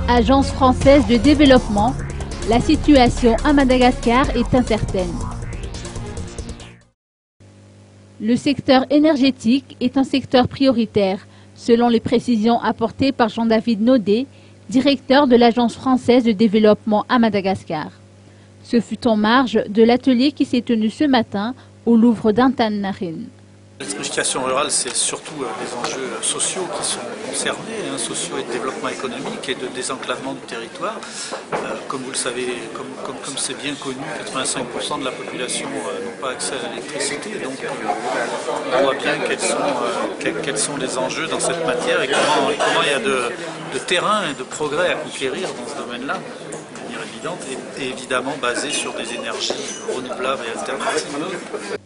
Agence française de développement, la situation à Madagascar est incertaine. Le secteur énergétique est un secteur prioritaire, selon les précisions apportées par Jean-David Naudet, directeur de l'Agence française de développement à Madagascar. Ce fut en marge de l'atelier qui s'est tenu ce matin au Louvre d'Antananarivo. L'électrification rurale, c'est surtout des enjeux sociaux qui sont concernés, sociaux et de développement économique et de désenclavement du territoire. Comme vous le savez, comme c'est bien connu, 85% de la population n'ont pas accès à l'électricité. Donc on voit bien quels sont les enjeux dans cette matière et comment il y a de terrain et de progrès à conquérir dans ce domaine-là, de manière évidente, et évidemment basé sur des énergies renouvelables et alternatives.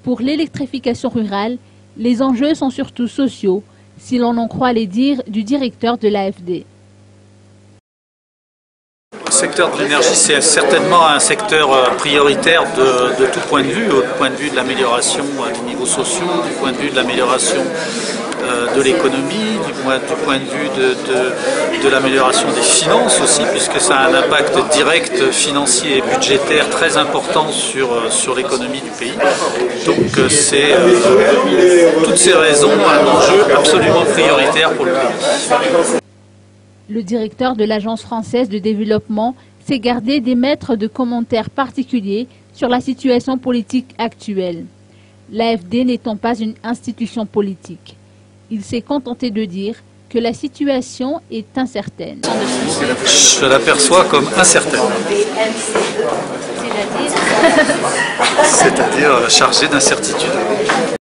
Pour l'électrification rurale, les enjeux sont surtout sociaux, si l'on en croit les dires du directeur de l'AFD. Le secteur de l'énergie, c'est certainement un secteur prioritaire de tout point de vue, du point de vue de l'amélioration des niveaux sociaux, du point de vue de l'amélioration de l'économie, du point de vue de l'amélioration des finances aussi, puisque ça a un impact direct financier et budgétaire très important sur l'économie du pays. Donc c'est toutes ces raisons un enjeu absolument prioritaire pour le pays. Le directeur de l'Agence française de développement s'est gardé d'émettre de commentaires particuliers sur la situation politique actuelle. L'AFD n'étant pas une institution politique. Il s'est contenté de dire que la situation est incertaine. Je l'aperçois comme incertaine. C'est-à-dire chargée d'incertitude.